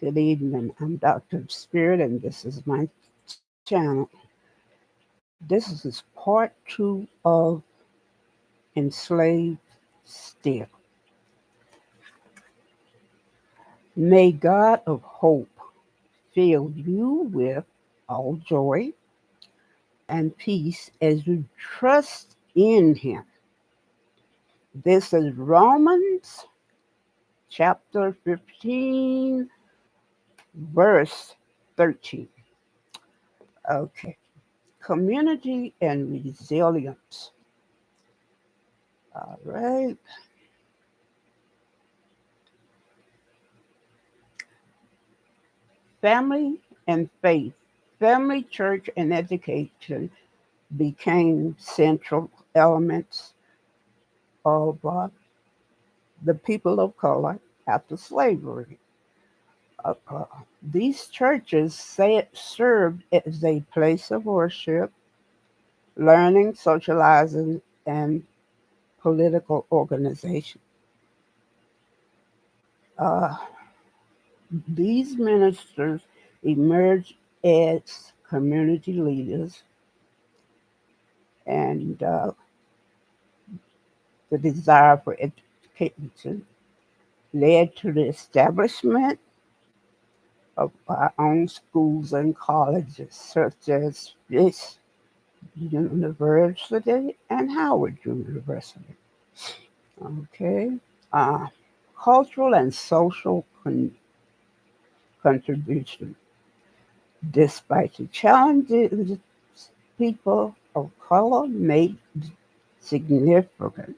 Good evening. I'm Dr. Spirit, and this is my channel. This is part two of Enslaved Still. May God of hope fill you with all joy and peace as you trust in Him. This is Romans chapter 15, verse 13. Okay. Community and resilience. All right. Family and faith, family, church, and education became central elements of the people of color after slavery. Uh, uh, these churches served as a place of worship, learning, socializing, and political organization. Uh, these ministers emerged as community leaders, and the desire for education led to the establishment of our own schools and colleges, such as Fisk University and Howard University. Okay. Uh, Cultural and social contribution. Despite the challenges, people of color made significant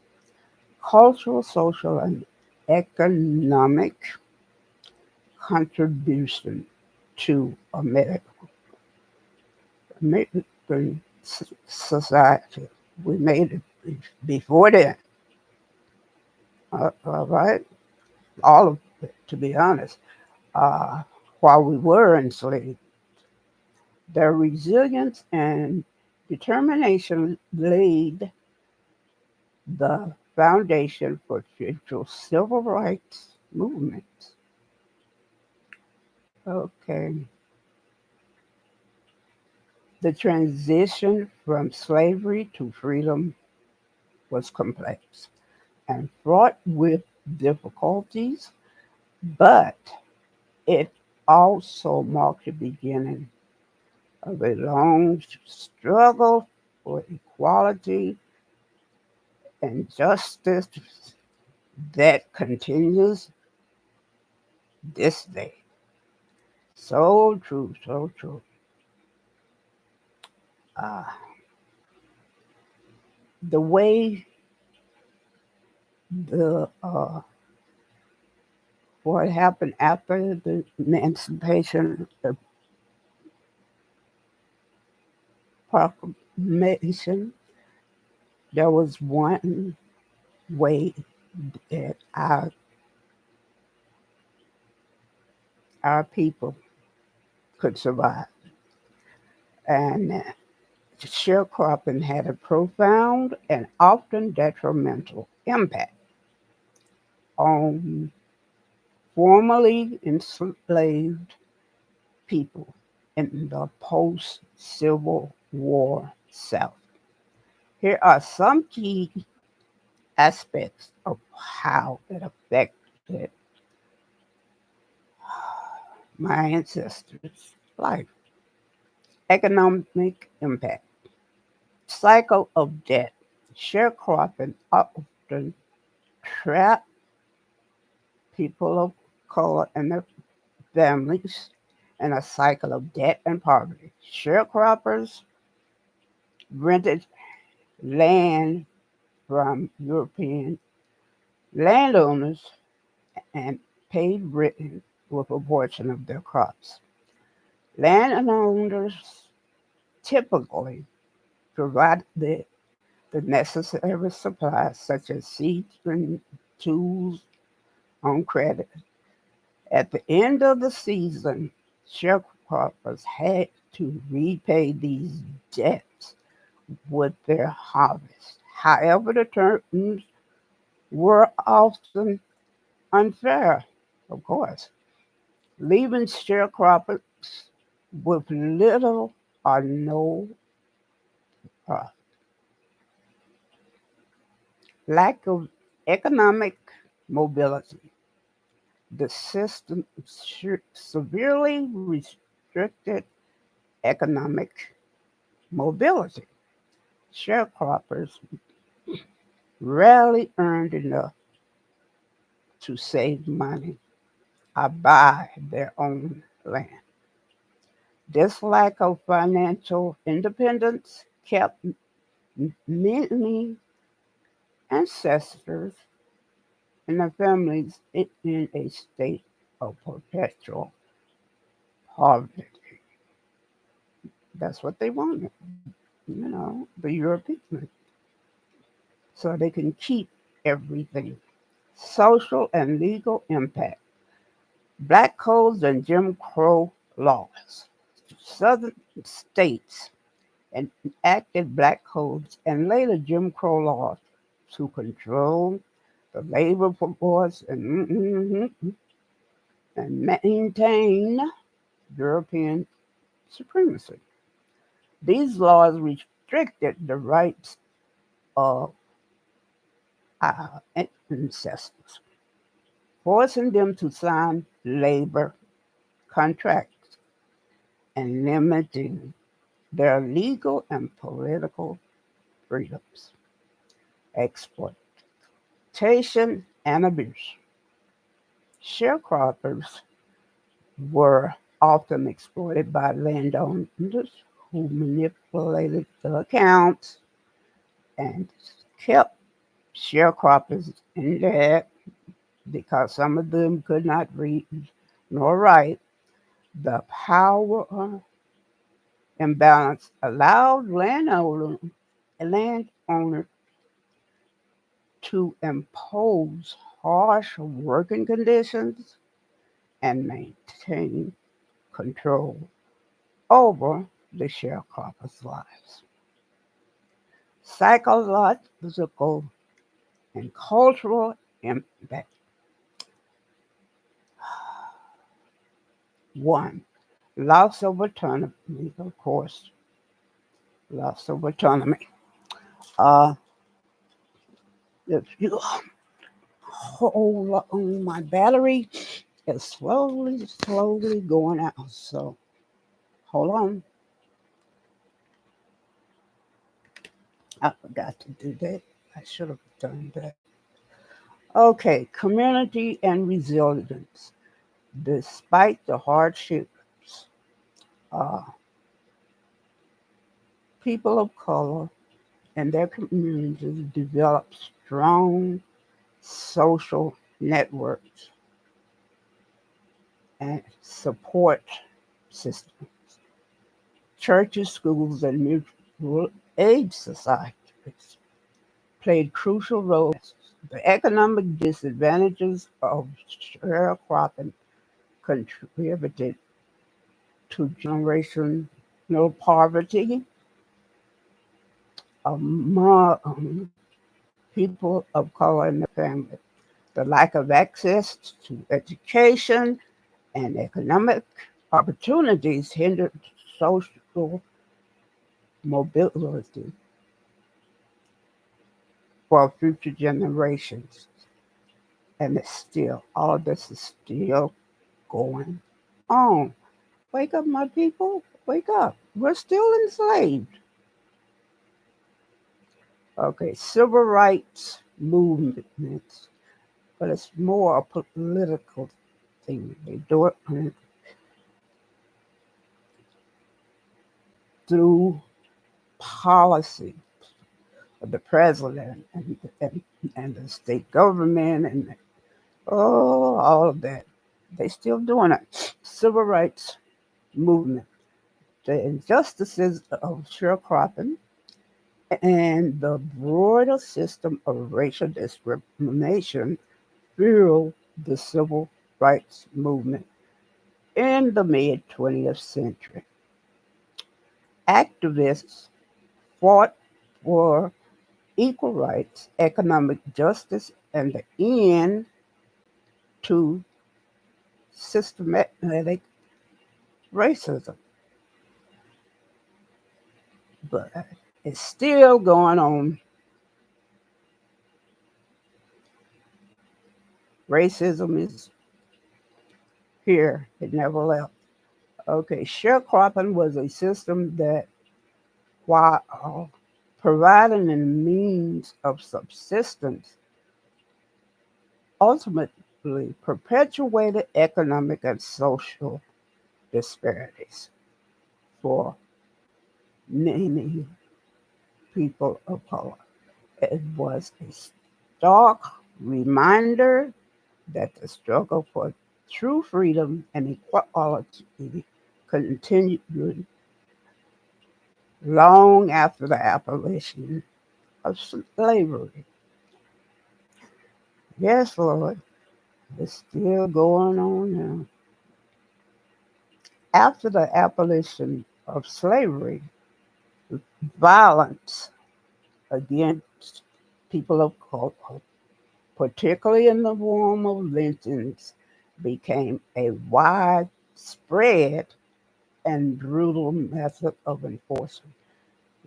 cultural, social, and economic contribution to American society. We made it before then, all right? All of it, to be honest, uh, while we were enslaved. Their resilience and determination laid the foundation for future civil rights movements. Okay. The transition from slavery to freedom was complex and fraught with difficulties, but it also marked the beginning of a long struggle for equality and justice that continues this day. So true, so true. Uh, the way the what happened after the Emancipation Proclamation, there was one way that our people could survive. And sharecropping had a profound and often detrimental impact on formerly enslaved people in the post Civil War South. Here are some key aspects of how it affected my ancestors' life. Economic impact, cycle of debt. Sharecropping often trapped people of color and their families in a cycle of debt and poverty. Sharecroppers rented land from European landowners and paid Britain with a portion of their crops. Landowners typically provided the necessary supplies such as seeds and tools on credit. At the end of the season, sharecroppers had to repay these debts with their harvest. However, the terms were often unfair, of course. leaving sharecroppers with little or no uh, lack of economic mobility. The system severely restricted economic mobility. Sharecroppers rarely earned enough to save money or buy their own land. This lack of financial independence kept many ancestors and their families in a state of perpetual poverty. That's what they wanted, the Europeans, so they can keep everything. Social and legal impact. Black codes and Jim Crow laws. Southern states enacted black codes and later Jim Crow laws to control the labor force and maintain European supremacy. These laws restricted the rights of our ancestors, forcing them to sign labor contracts and limiting their legal and political freedoms. Exploitation and abuse. Sharecroppers were often exploited by landowners who manipulated the accounts and kept sharecroppers in debt because some of them could not read nor write. The power imbalance allowed landowners to impose harsh working conditions and maintain control over the sharecroppers' lives. Psychological and cultural impact. One, loss of autonomy, of course, loss of autonomy. Uh, if you hold on, my battery is slowly going out. So hold on. I forgot to do that. I should have done that. Okay, community and resilience. Despite the hardships, uh, people of color and their communities develop strong social networks and support systems. Churches, schools, and mutual aid societies played crucial roles. The economic disadvantages of sharecropping contributed to generational poverty among people of color in the family. The lack of access to education and economic opportunities hindered social mobility for future generations. And all of this is still going on. Wake up, my people. Wake up. We're still enslaved. Okay, civil rights movements, but it's more a political thing. They do it through policy of the president and the state government and all of that. They still doing it. Civil rights movement, the injustices of sharecropping, and the broader system of racial discrimination fueled the civil rights movement in the mid 20th century. Activists fought for equal rights, economic justice, and the end to systematic racism, but it's still going on. Racism is here, it never left. Okay, sharecropping was a system that, while providing a means of subsistence, ultimately perpetuated economic and social disparities for many people of color. It was a stark reminder that the struggle for true freedom and equality continued long after the abolition of slavery. Yes, Lord, it's still going on now. After the abolition of slavery, violence against people of color, particularly in the form of lynchings, became a widespread and brutal method of enforcing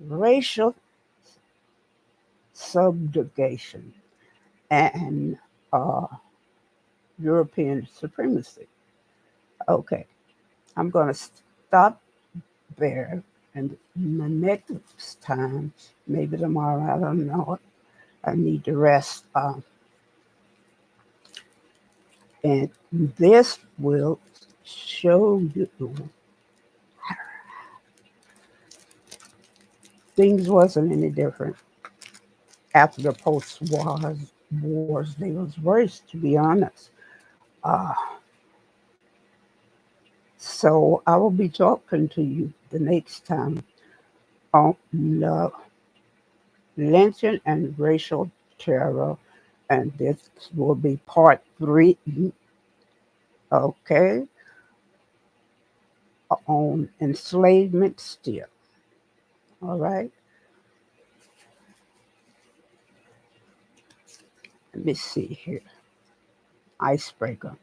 racial subjugation and uh, European supremacy. Okay, I'm going to stop there, and the next time, maybe tomorrow, I don't know, I need to rest. And this will show you things wasn't any different after the post-wars. They was worse, to be honest. Uh, so I will be talking to you the next time on the lynching and racial terror, and this will be part 3. Okay, on enslavement still. All right, let me see here. Icebreaker.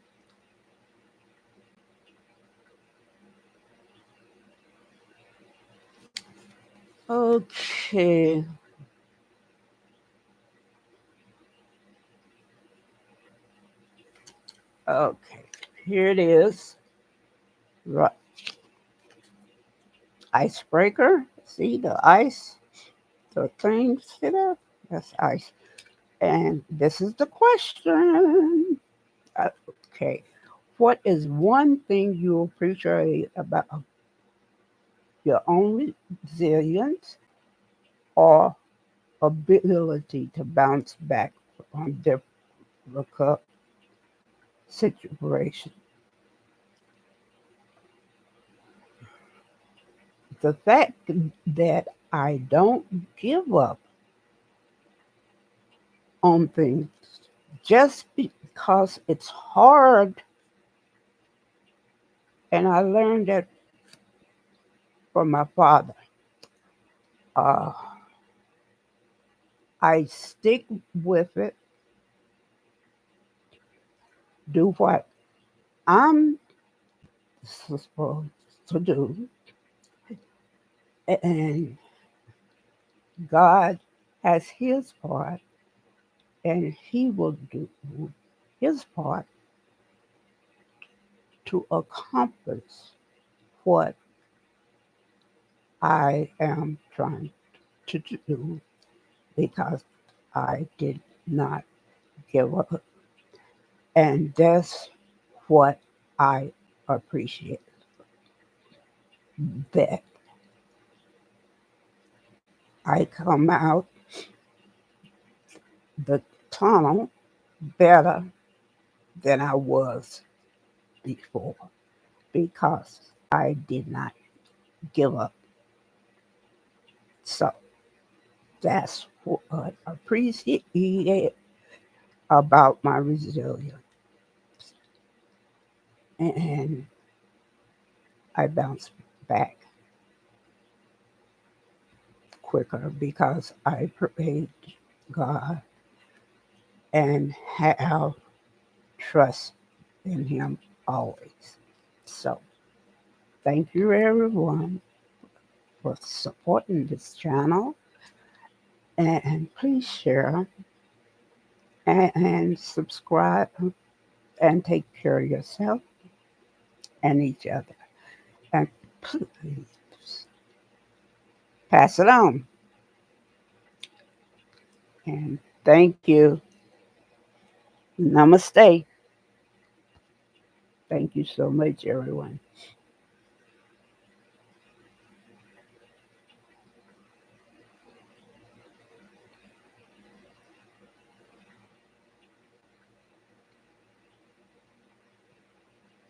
Okay. Okay. Here it is. Right. Icebreaker. See the ice? The thing, see that? That's ice. And this is the question. Okay. What is one thing you appreciate about your own resilience or ability to bounce back from difficult situations? The fact that I don't give up on things just because it's hard, and I learned that from my father. Uh, I stick with it, do what I'm supposed to do, and God has His part, and He will do His part to accomplish what I am trying to do because I did not give up. And that's what I appreciate, that I come out the tunnel better than I was before because I did not give up. So that's what I appreciate about my resilience. And I bounce back quicker because I praise God and have trust in Him. always. So, thank you everyone for supporting this channel, and please share and subscribe and take care of yourself and each other. And please pass it on. And thank you. Namaste. Thank you so much, everyone.